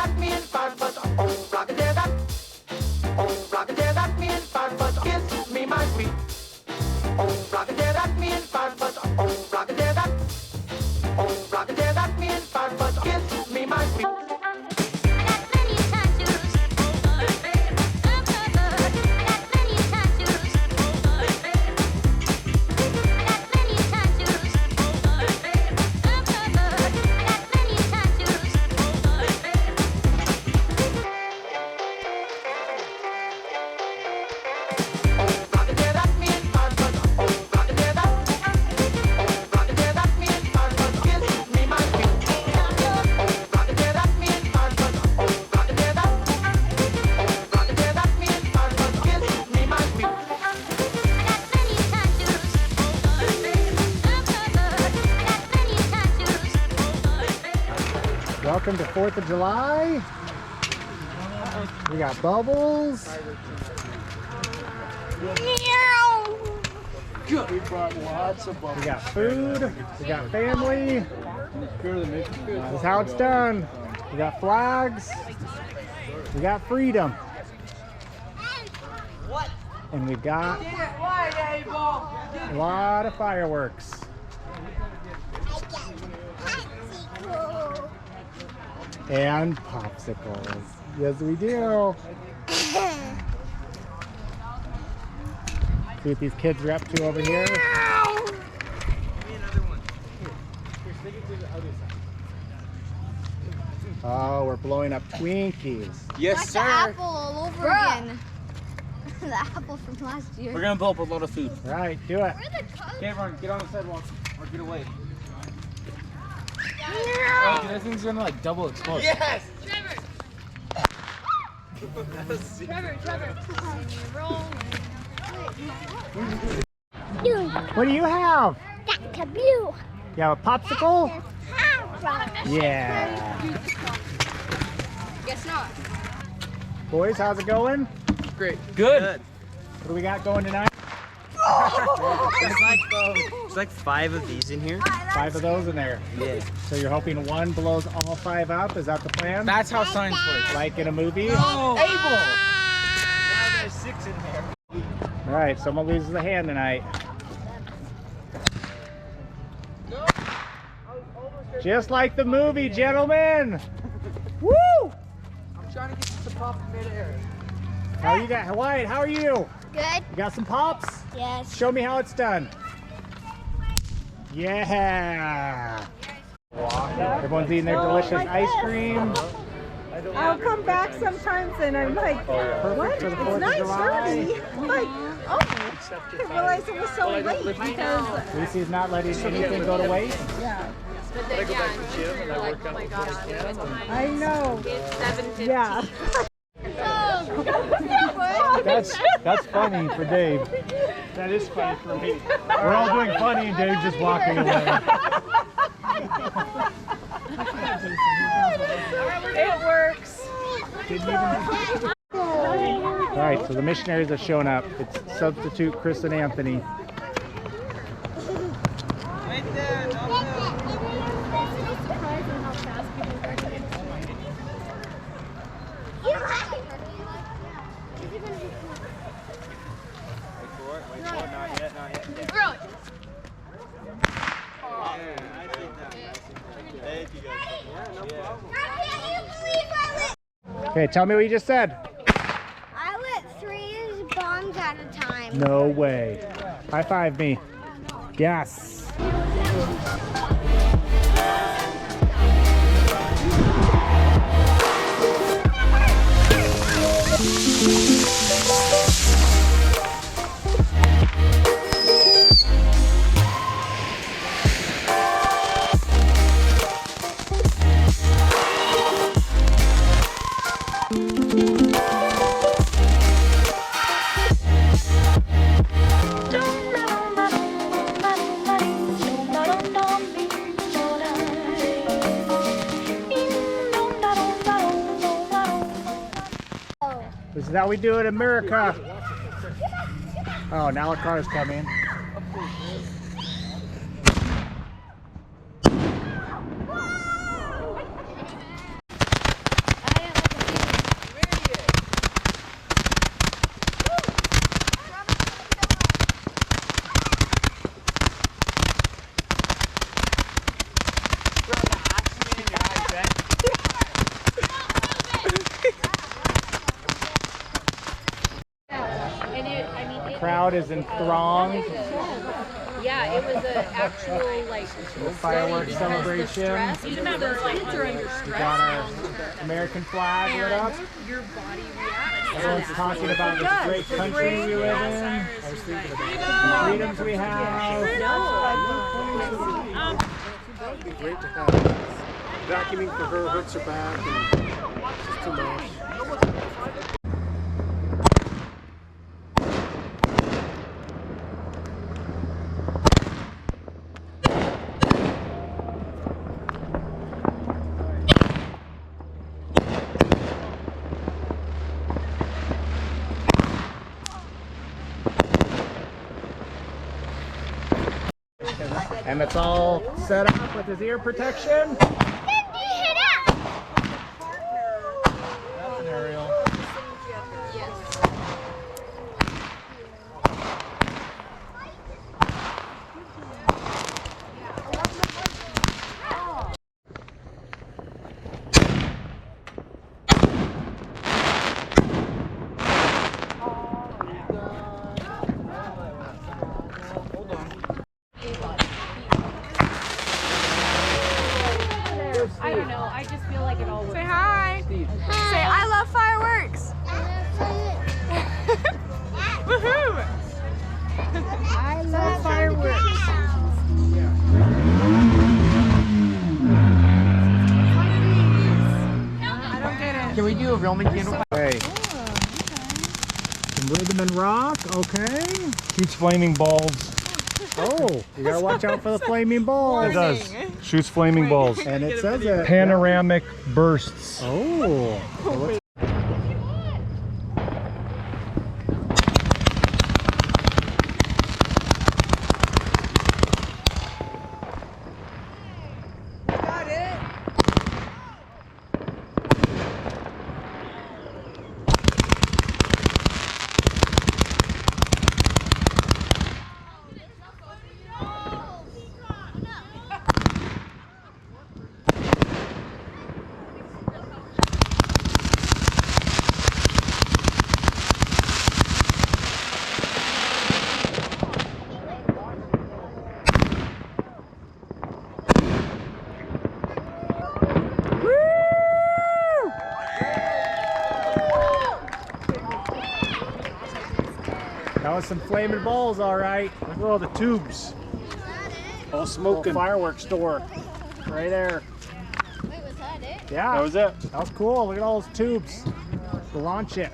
that means fun, but oh, rocket-a that. Oh, rocket-a that means fun, but kiss me, my sweet. Oh, rocket-a that means fun, but oh, rocket-a that. Oh, rocket-a that means fun, but kiss me, my sweet. Welcome to 4th of July. We got bubbles. We brought lots of bubbles. We got food. We got family. This is how it's done. We got flags. We got freedom. And we've got a lot of fireworks. And popsicles. Yes, we do. See what these kids are up to over here. Oh, we're blowing up Twinkies. Yes, sir. The apple all over again. The apple from last year. We're gonna blow up a lot of food. All right, do it. Okay, everyone, get on the sidewalk or get away. Oh, dude, that thing's gonna like double explode. Yes! Trevor. What do you have? That's a blue. You have a popsicle? Yeah. Guess not. Boys, how's it going? Great. Good. What do we got going tonight? There's like 5 of these in here. 5 of those in there. Yeah. So you're hoping one blows all 5 up? Is that the plan? That's how science works. Like in a movie? Oh, Abel! Now there's 6 in there. All right, someone loses a hand tonight. Just like the movie, gentlemen. Woo! I'm trying to get this to pop in midair. How you got, Wyatt? How are you? Good. You got some pops? Yes. Show me how it's done. Yeah. Everyone's eating their delicious ice cream. I'll come back sometimes and I'm like, what? for the It's 4th of 9:30. I'm like, oh, I didn't realize it was so late because, Lucy's not letting anything go to waste. yeah, But then, yeah, you're like, oh my gosh, I know. it's 7:15. Yeah. That's funny for Dave. That is funny for me. We're all doing funny and Dave's just walking away. It works. All right, so the missionaries have shown up. It's substitute Chris and Anthony. Okay, tell me what you just said. I lit 3 bombs at a time. No way. High five me. Yes. This is how we do it in America. Oh, now a car's coming. I crowd is enthralled. Yeah, it was an actual like Fireworks celebration. stress. You remember like kids are under We stress. got our American flag lit up. Your body reacts. Everyone's talking about this great country we live in, the freedoms we have. It'd be great to have. Vacuuming for her hurts her back and it's just too much. Emmett's all set up with his ear protection. That's an aerial. I don't know. I just feel like it all works. Say hi. Say I love fireworks. Woohoo! I love fireworks. I don't get it. Can we do a Roman candle? Hey. Some rhythm and rock, okay. Shoots flaming balls. Oh, you gotta watch out for the flaming balls. It does. Shoots flaming balls. And it says it. Panoramic bursts. Oh. So let's- Got it. That was some flaming balls, all right. Look at all the tubes. All Little smoking. fireworks store. Right there. Wait, was that it? Yeah. That was it. That was cool. Look at all those tubes to launch it.